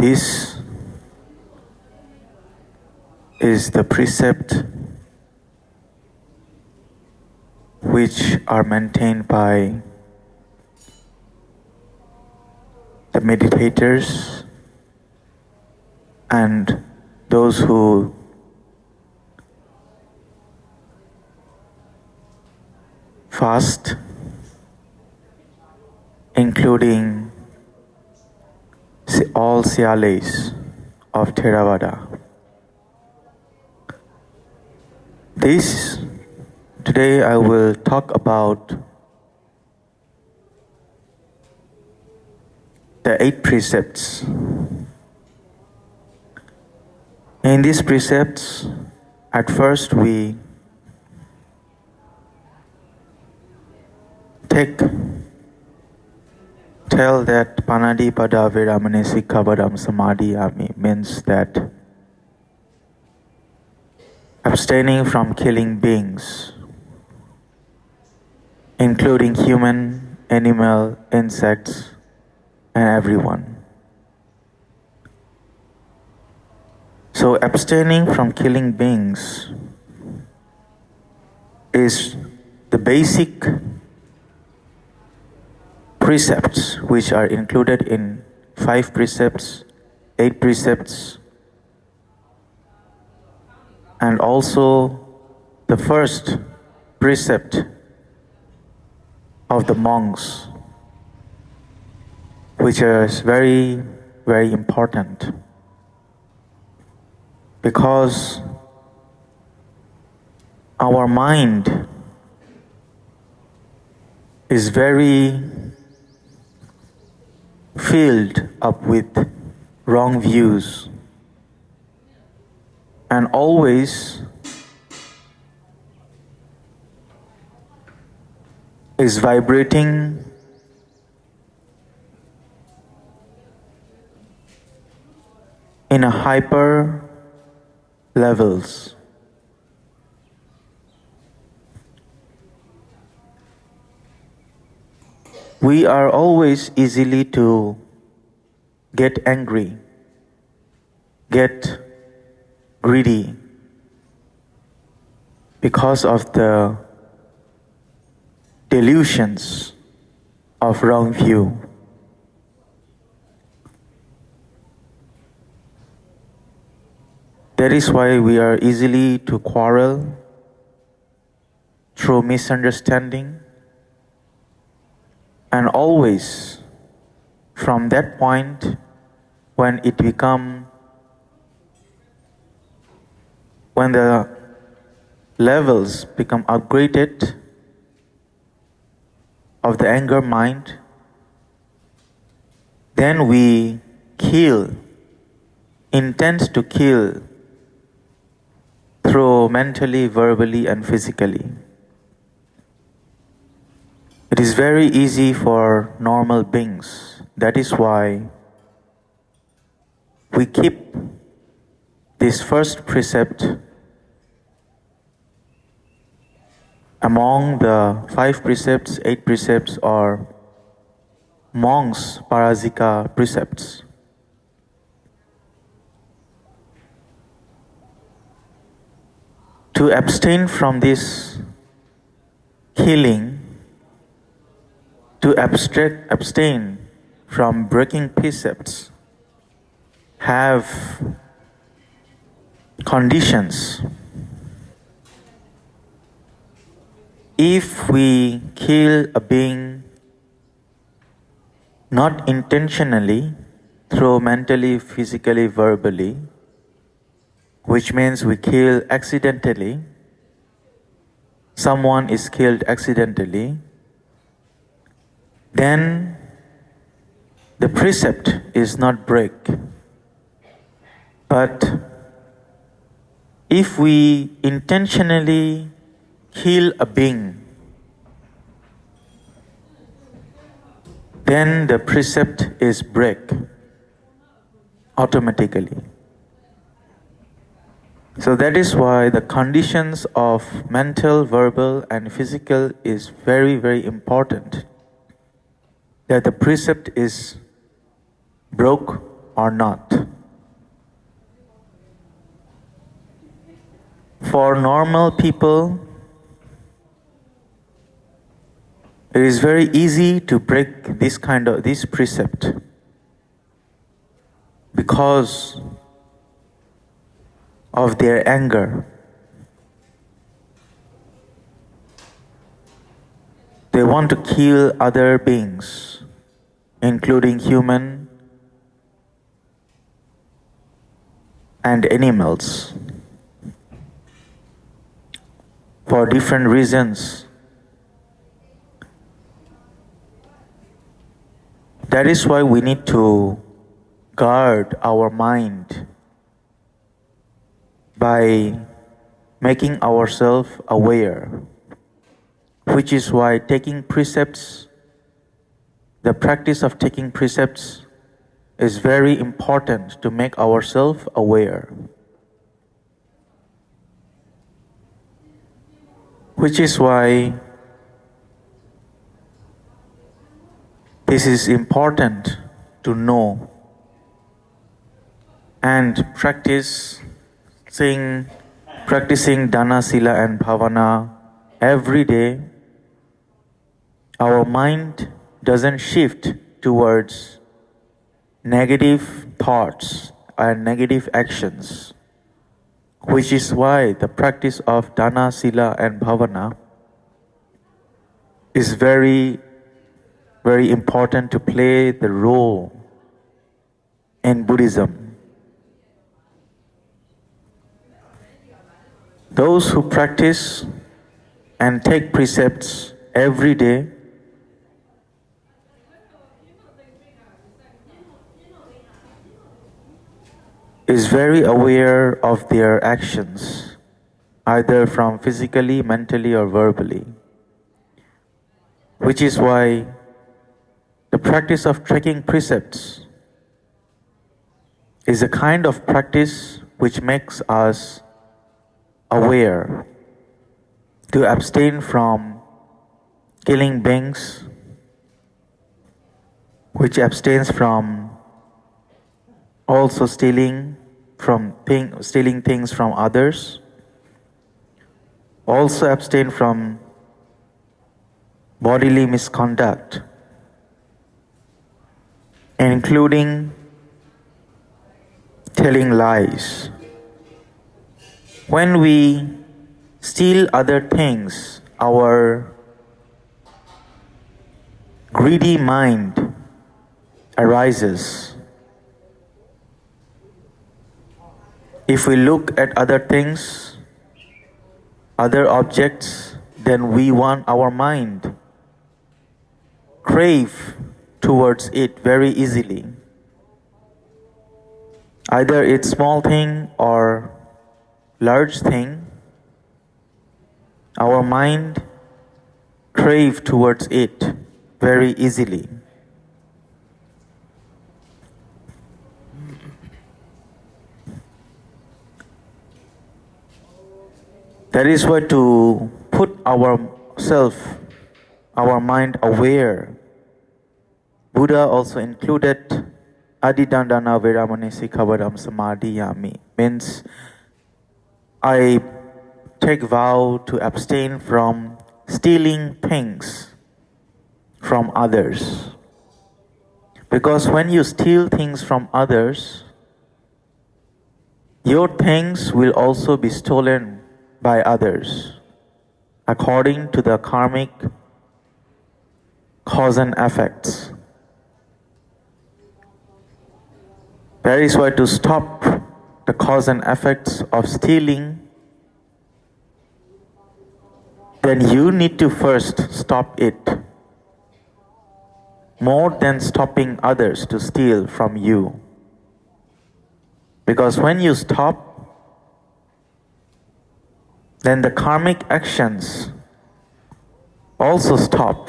This is the precept which are maintained by the meditators and those who fast, including all Siales of Theravada. Today I will talk about the 8 precepts. In these precepts, at first we tell that Panadi Pada Viramane Sikkhabadam Samadhi Ami means that abstaining from killing beings, including human, animal, insects, and everyone. So abstaining from killing beings is the basic precepts which are included in 5 precepts, 8 precepts, and also the first precept of the monks, which is very, very important because our mind is very filled up with wrong views and always is vibrating in a hyper levels. We are always easily to get angry, get greedy because of the delusions of wrong view. That is why we are easily to quarrel through misunderstanding, and always from that point when the levels become upgraded of the anger mind, then we intend to kill through mentally, verbally, and physically. It is very easy for normal beings. That is why we keep this first precept among the 5 precepts, 8 precepts, or monks' parasika precepts. To abstain from this killing, to abstain from breaking precepts, have conditions. If we kill a being not intentionally, through mentally, physically, verbally, which means we kill accidentally, someone is killed accidentally, then the precept is not break. But if we intentionally kill a being, then the precept is break automatically. So that is why the conditions of mental, verbal, and physical is very, very important. That the precept is broke or not. For normal people, it is very easy to break this precept because of their anger. They want to kill other beings, including human and animals, for different reasons. That is why we need to guard our mind by making ourselves aware, which is why taking precepts, the practice of taking precepts is very important to make ourselves aware. Which is why this is important to know and practicing dana, sila and bhavana every day. Our mind doesn't shift towards negative thoughts and negative actions, which is why the practice of dana, sila and bhavana is very, very important to play the role in Buddhism. Those who practice and take precepts every day is very aware of their actions, either from physically, mentally, or verbally. Which is why the practice of taking precepts is a kind of practice which makes us aware to abstain from killing beings, which abstains from also stealing things from others, also abstain from bodily misconduct, including telling lies. When we steal other things, our greedy mind arises. If we look at other things, other objects, then our mind crave towards it very easily. Either it's small thing or large thing, our mind crave towards it very easily. That is why to put our mind aware, Buddha also included Adidandana Veramani Sikkhavadam Samadhiyami, means I take vow to abstain from stealing things from others. Because when you steal things from others, your things will also be stolen by others, according to the karmic cause and effects. That is why to stop the cause and effects of stealing, then you need to first stop it, more than stopping others to steal from you. Because when you stop, then the karmic actions also stop.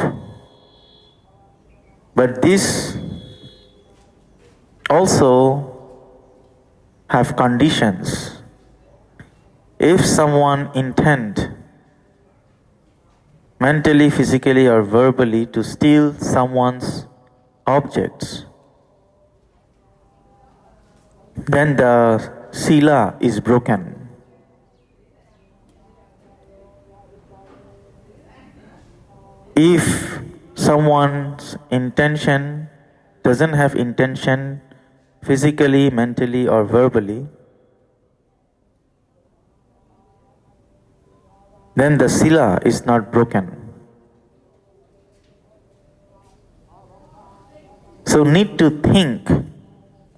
But this also have conditions. If someone intend mentally, physically or verbally to steal someone's objects, then the sila is broken. If someone's intention doesn't have intention physically, mentally, or verbally, then the sila is not broken. So need to think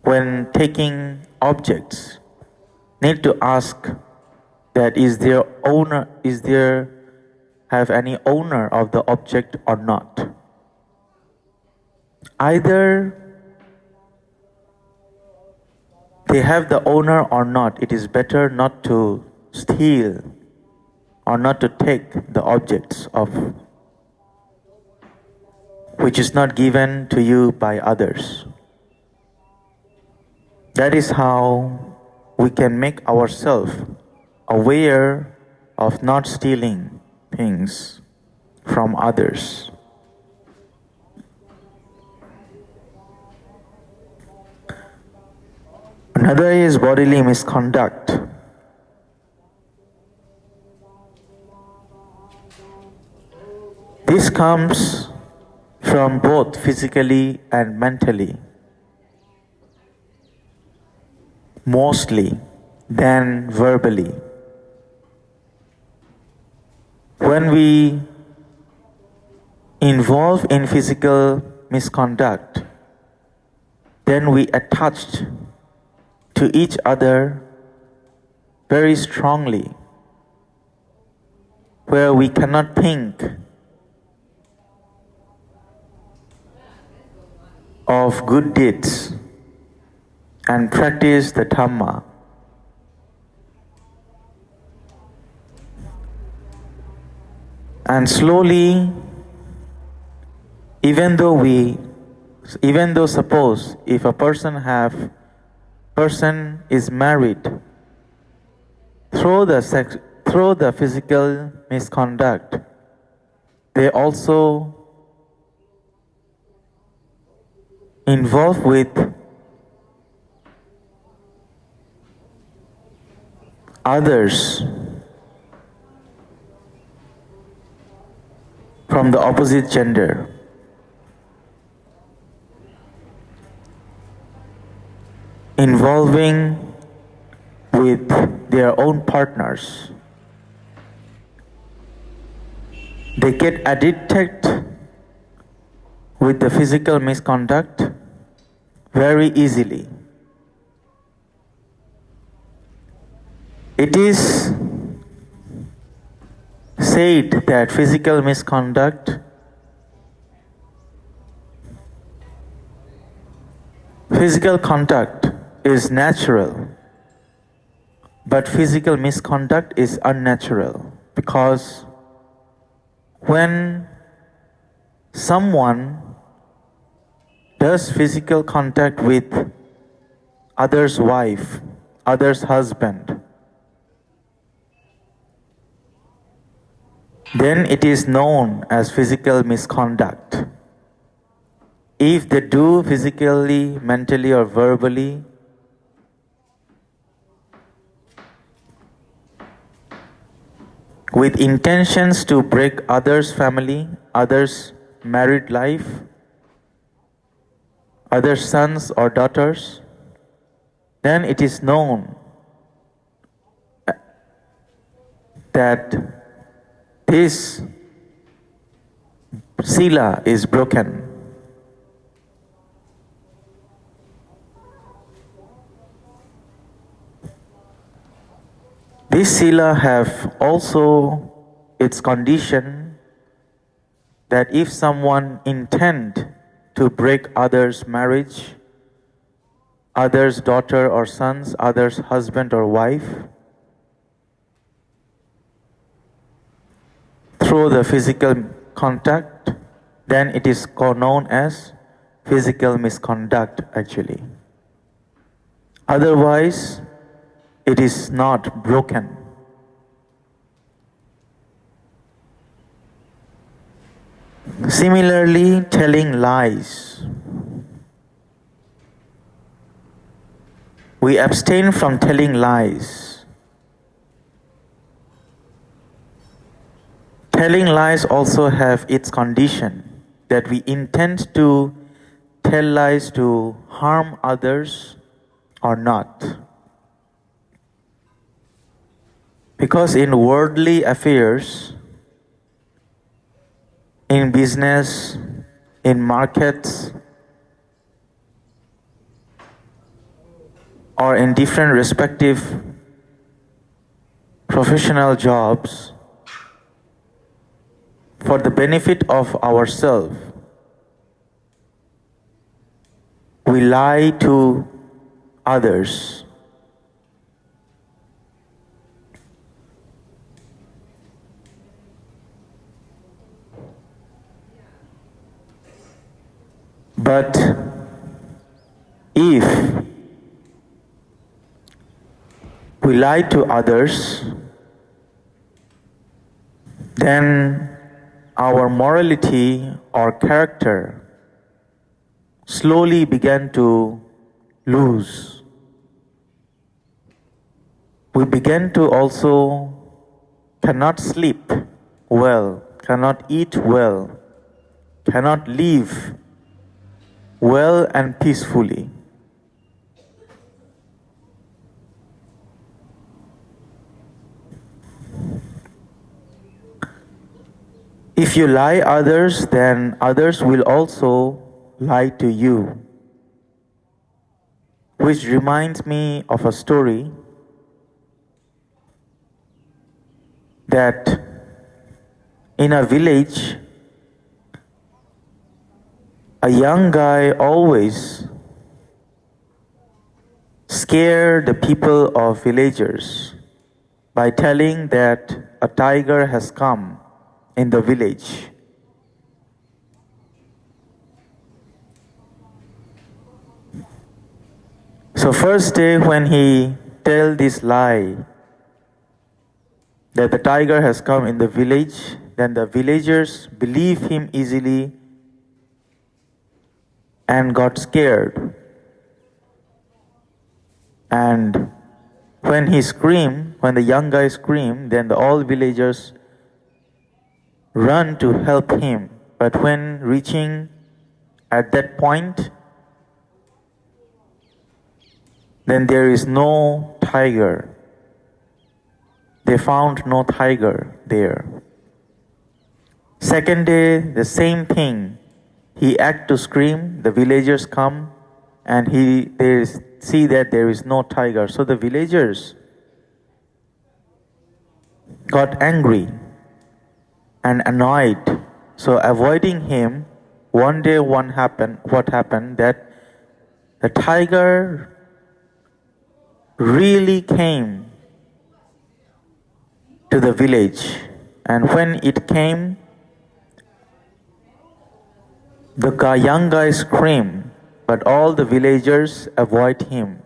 when taking objects, need to ask that is there have any owner of the object or not. Either they have the owner or not, it is better not to steal or not to take the objects of which is not given to you by others. That is how we can make ourselves aware of not stealing things from others. Another is bodily misconduct. This comes from both physically and mentally, mostly than verbally. When we involve in physical misconduct, then we attach to each other very strongly, where we cannot think of good deeds and practice the Dhamma. And slowly, even though suppose if a person is married, through the physical misconduct, they also involved with others from the opposite gender. Involving with their own partners. They get addicted with the physical misconduct very easily. It is said that physical misconduct, physical contact is natural, but physical misconduct is unnatural, because when someone does physical contact with other's wife, other's husband, then it is known as physical misconduct. If they do physically, mentally, or verbally, with intentions to break others' family, others' married life, other sons or daughters, then it is known that this sila is broken. This sila have also its condition that if someone intend to break others' marriage, others' daughter or sons, others' husband or wife, through the physical contact, then it is known as physical misconduct actually. Otherwise, it is not broken. Similarly, telling lies. We abstain from telling lies. Telling lies also have its condition, that we intend to tell lies to harm others or not. Because in worldly affairs, in business, in markets, or in different respective professional jobs, for the benefit of ourselves, we lie to others. But if we lie to others, then our morality or character slowly began to lose. We began to also cannot sleep well, cannot eat well, cannot live well and peacefully. If you lie others, then others will also lie to you. Which reminds me of a story that in a village, a young guy always scared the people of villagers by telling that a tiger has come in the village. So first day when he tell this lie that the tiger has come in the village, then the villagers believe him easily and got scared. And when he screamed, when the young guy screamed, then all villagers run to help him. But when reaching at that point, then there is no tiger. They found no tiger there. Second day, the same thing. He act to scream, the villagers come and they see that there is no tiger. So the villagers got angry and annoyed. So avoiding him, one day what happened that the tiger really came to the village, and when it came, the young guy screamed, but all the villagers avoid him,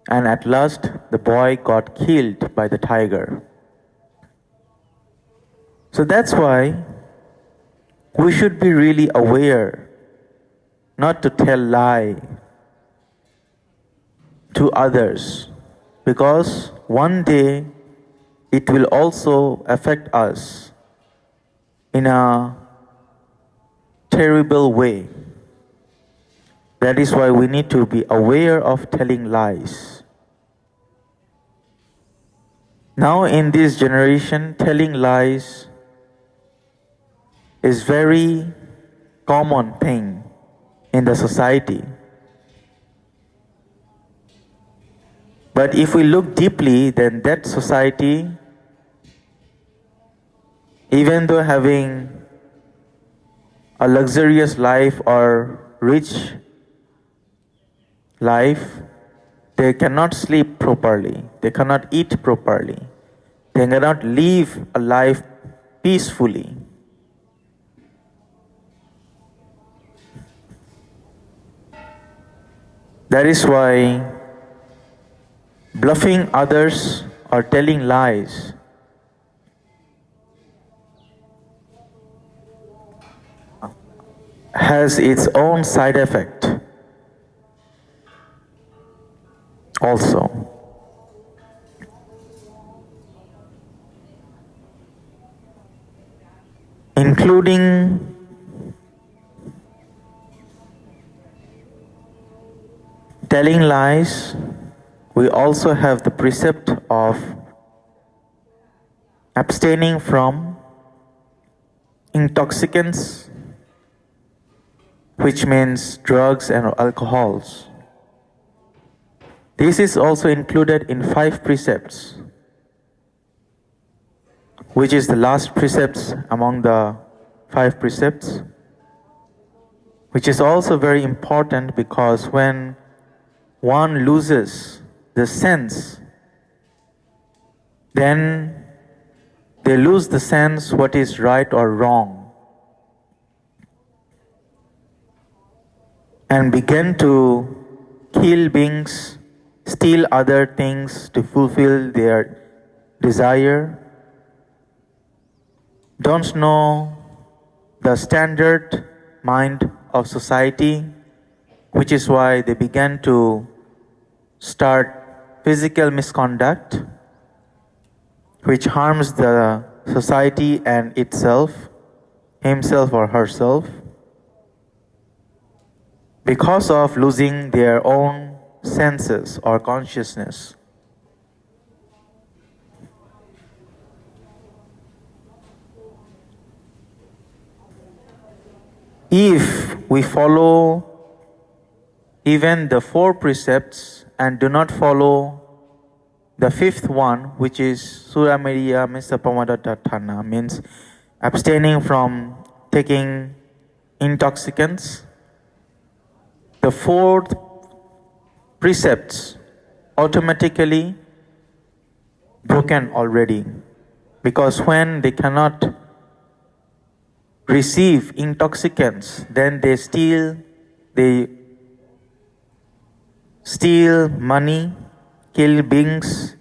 and at last the boy got killed by the tiger. So that's why we should be really aware not to tell lie to others, because one day it will also affect us in a terrible way. That is why we need to be aware of telling lies. Now in this generation, telling lies is very common thing in the society. But if we look deeply, then that society, even though having a luxurious life or rich life, they cannot sleep properly, they cannot eat properly, they cannot live a life peacefully. That is why bluffing others or telling lies has its own side effect also. including telling lies, we also have the precept of abstaining from intoxicants, which means drugs and alcohols. This is also included in 5 precepts, which is the last precepts among the 5 precepts, which is also very important because when one loses the sense, then they lose the sense what is right or wrong and begin to kill beings, steal other things to fulfill their desire, don't know the standard mind of society, which is why they began to start physical misconduct, which harms the society and itself, himself or herself, because of losing their own senses or consciousness. If we follow even the 4 precepts and do not follow the 5th one, which is Suramiriya Misapamadatthana, means abstaining from taking intoxicants, the 4th precepts automatically broken already, because when they cannot receive intoxicants, then they steal money, kill beings,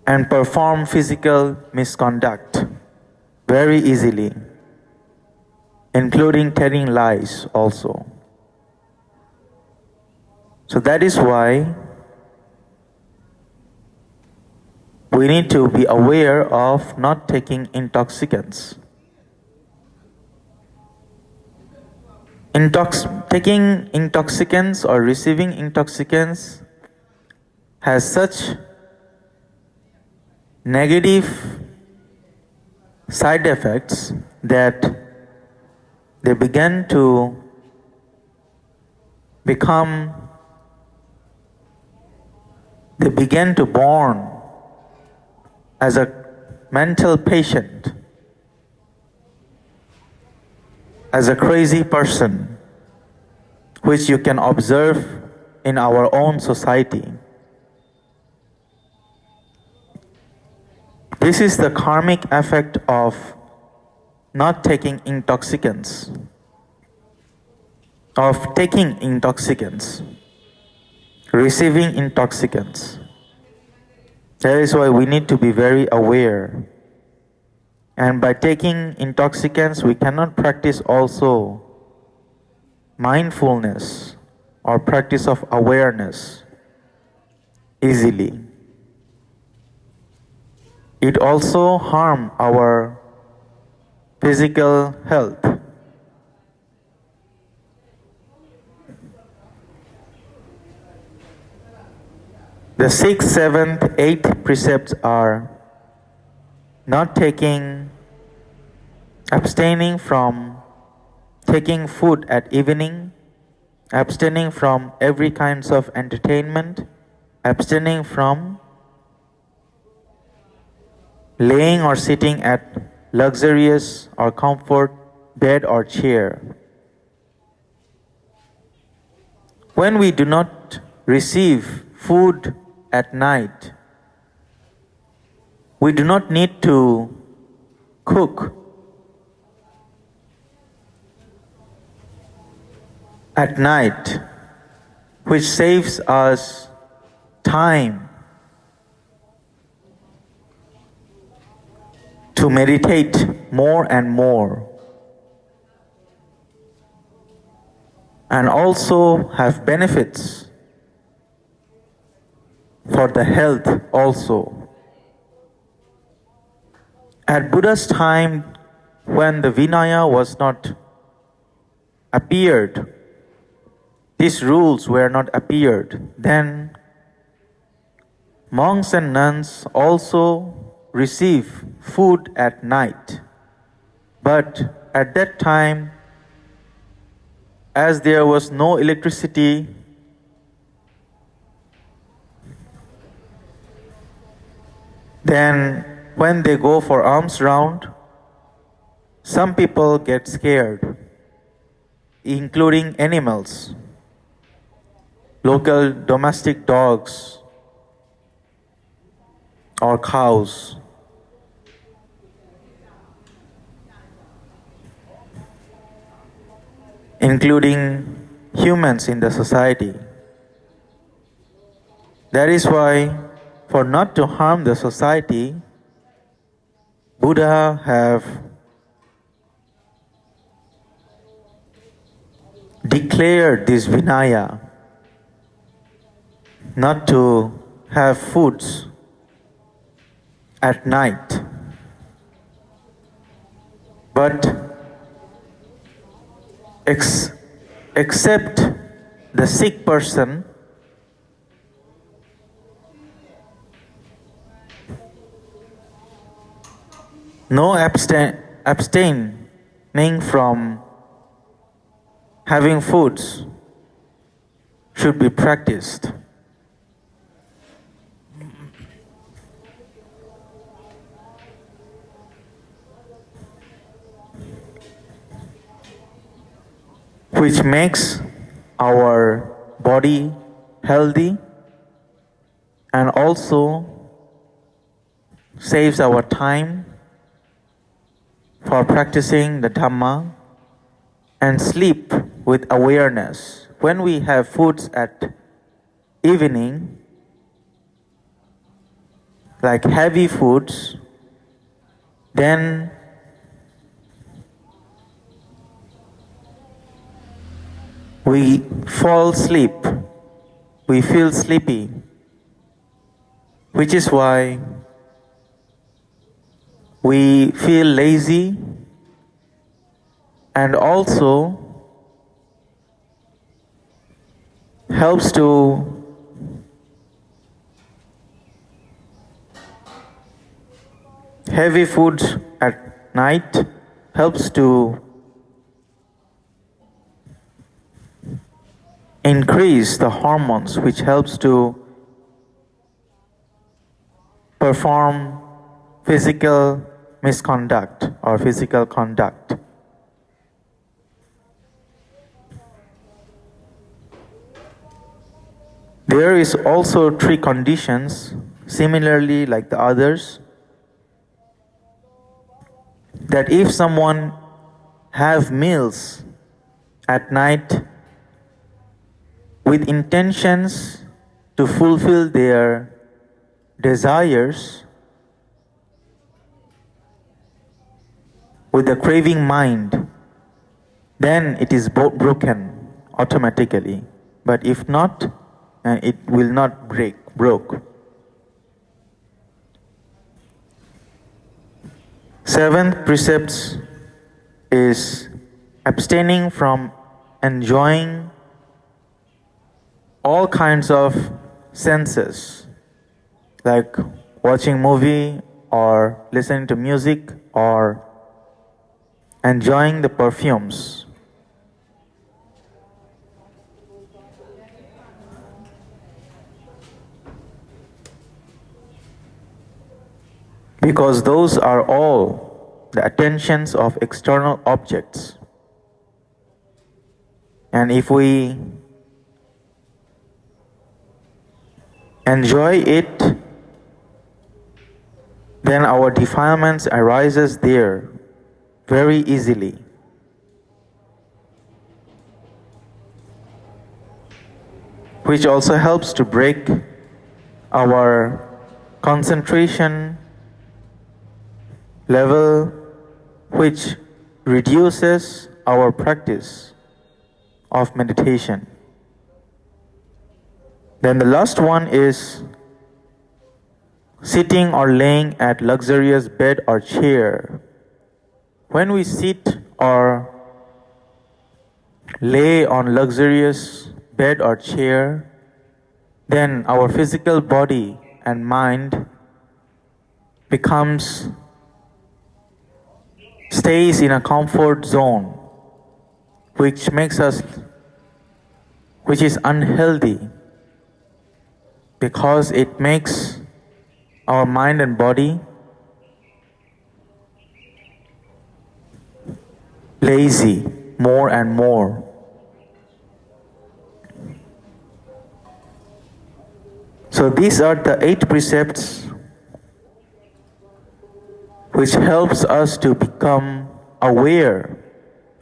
and perform physical misconduct very easily, including telling lies also. So that is why we need to be aware of not taking intoxicants. Taking intoxicants or receiving intoxicants has such negative side effects that they begin to born as a mental patient, as a crazy person, which you can observe in our own society. This is the karmic effect of not taking intoxicants, of taking intoxicants, receiving intoxicants. That is why we need to be very aware. And by taking intoxicants, we cannot practice also mindfulness or practice of awareness easily. It also harms our physical health. The 6th, 7th, 8th precepts are not abstaining from taking food at evening, abstaining from every kinds of entertainment, abstaining from laying or sitting at luxurious or comfort bed or chair. When we do not receive food at night, we do not need to cook at night, which saves us time to meditate more and more, and also have benefits for the health also. At Buddha's time, when the Vinaya was not appeared, these rules were not appeared, then monks and nuns also receive food at night. But at that time, as there was no electricity, then when they go for alms round, some people get scared, including animals, local domestic dogs or cows. Including humans in the society. That is why, for not to harm the society, Buddha have declared this Vinaya, not to have foods at night. But except the sick person, no abstaining from having foods should be practiced. Which makes our body healthy and also saves our time for practicing the Dhamma, and sleep with awareness. When we have foods at evening, like heavy foods, then we fall asleep, we feel sleepy, which is why we feel lazy, and also helps to heavy foods at night helps to increase the hormones, which helps to perform physical misconduct or physical conduct. There is also 3 conditions, similarly like the others, that if someone have meals at night with intentions to fulfill their desires, with a craving mind, then it is broken automatically. But if not, it will not broke. 7th precept is abstaining from enjoying all kinds of senses, like watching movie or listening to music or enjoying the perfumes. Because those are all the attentions of external objects. And if we enjoy it, then our defilements arises there very easily. Which also helps to break our concentration level, which reduces our practice of meditation. Then the last one is sitting or laying at luxurious bed or chair. When we sit or lay on luxurious bed or chair, then our physical body and mind stays in a comfort zone, which is unhealthy, because it makes our mind and body lazy more and more. So these are the 8 precepts which helps us to become aware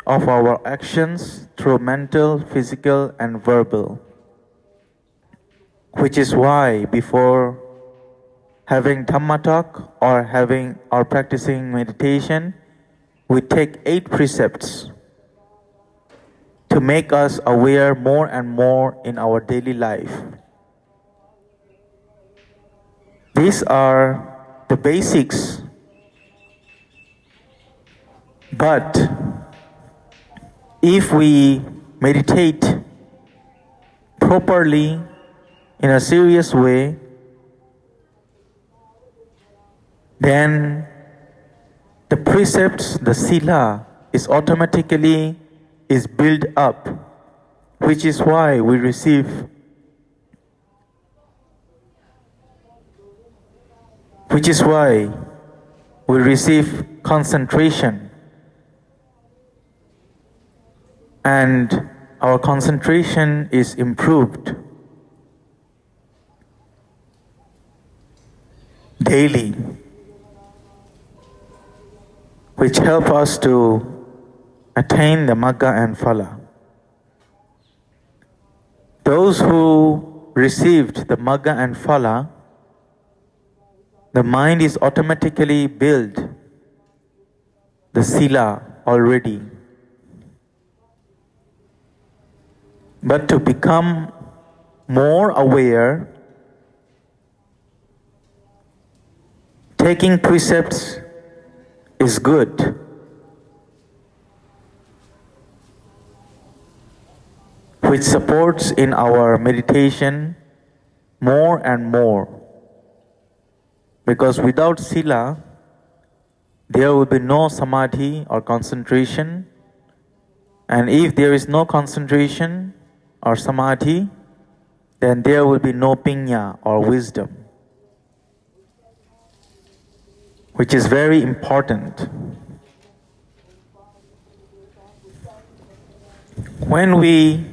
of our actions through mental, physical, and verbal. Which is why before having Dhamma talk or practicing meditation, we take 8 precepts to make us aware more and more in our daily life. These are the basics, but if we meditate properly in a serious way, then the precepts, the sila, is automatically built up, which is why we receive concentration, and our concentration is improved daily, which help us to attain the Magga and Phala. Those who received the Magga and Phala, the mind is automatically built, the Sila already. But to become more aware, taking precepts is good. Which supports in our meditation more and more. Because without sila, there will be no samadhi or concentration. And if there is no concentration or samadhi, then there will be no pinya or wisdom, which is very important. When we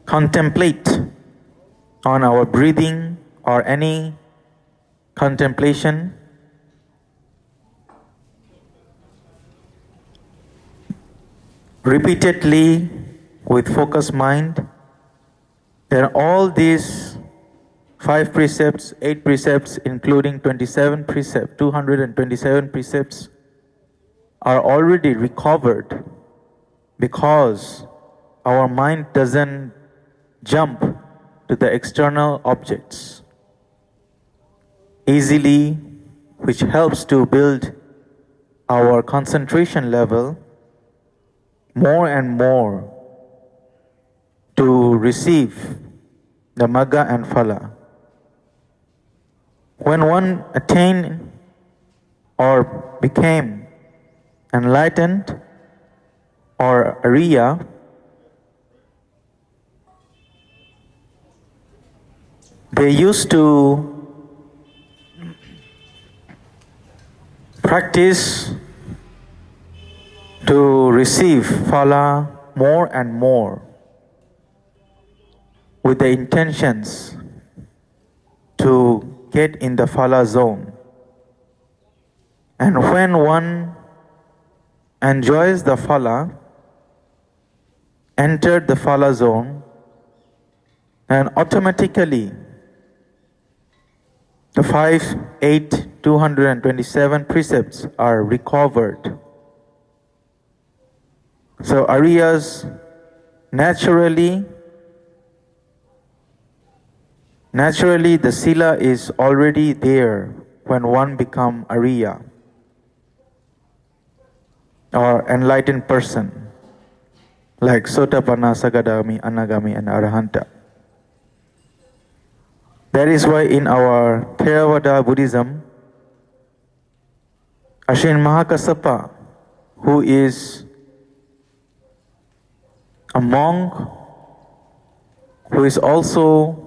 contemplate on our breathing or any contemplation, repeatedly with focused mind, then all these 5 precepts, 8 precepts, including 227 precepts are already recovered, because our mind doesn't jump to the external objects easily, which helps to build our concentration level more and more to receive the Magga and Phala. When one attained or became enlightened or Ariya, they used to practice to receive Phala more and more with the intentions to get in the Phala zone. And when one enjoys the Phala, entered the Phala zone, and automatically the 5, 8, 227 precepts are recovered. So Ariyas naturally the sila is already there when one become Arya or enlightened person like Sotapanna, Sagadami, Anagami and Arahanta. That is why in our Theravada Buddhism, Ashin Mahakassapa, who is a monk, who is also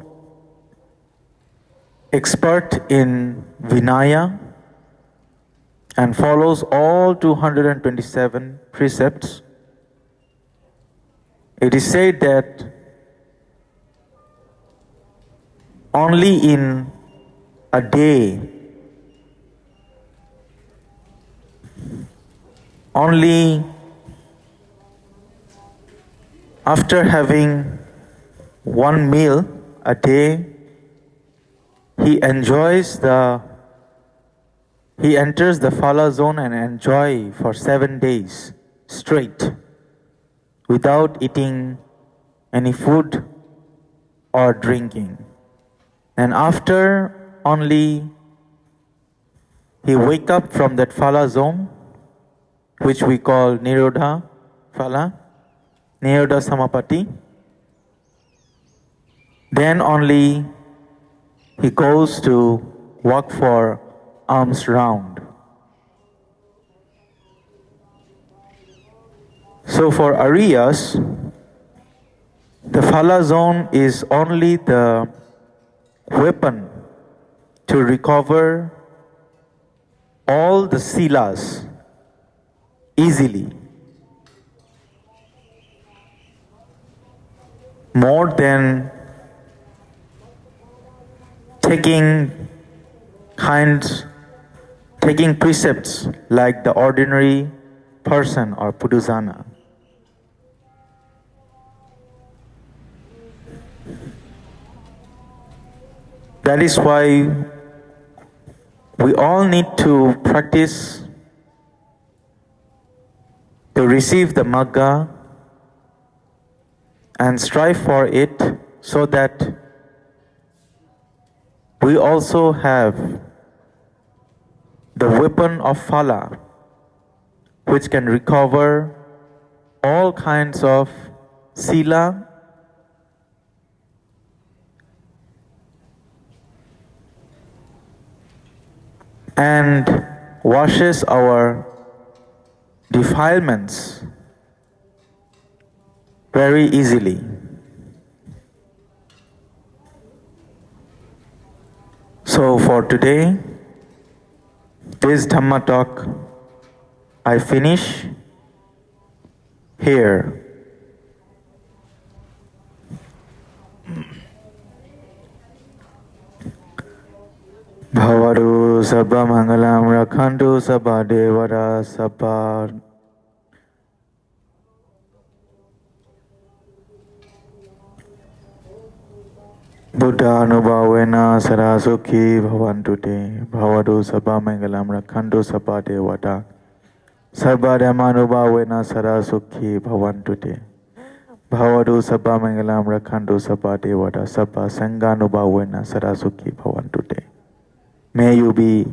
expert in Vinaya and follows all 227 precepts, it is said that only in a day, only after having one meal a day, he enters the Phala zone and enjoy for 7 days straight without eating any food or drinking. And after only he wake up from that Phala zone, which we call Nirodha Phala, Nirodha Samapatti, then only he goes to walk for alms round. So for Aryas, the Phala zone is only the weapon to recover all the silas easily, more than taking precepts like the ordinary person or Pudusana. That is why we all need to practice to receive the Magga and strive for it so that we also have the weapon of Phala, which can recover all kinds of sila and washes our defilements very easily. So for today, this Dhamma talk, I finish here. Bhavadu sabba mangalam rakhantu sabba devara sabba Buddha anubhavena sarasukhi bhavantu te. Bhavadu sabba mangalam rakhantu sabba devata sabba dhammanubhavena sarasukhi bhavantu te. Bhavadu sabba mangalam rakhantu sabba devata sabba sanganubhavena sarasukhi bhavantu te. May you be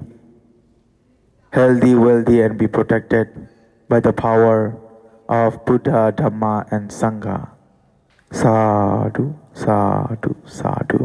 healthy, wealthy, and be protected by the power of Buddha, Dhamma, and Sangha. Sadhu, sadhu, sadhu.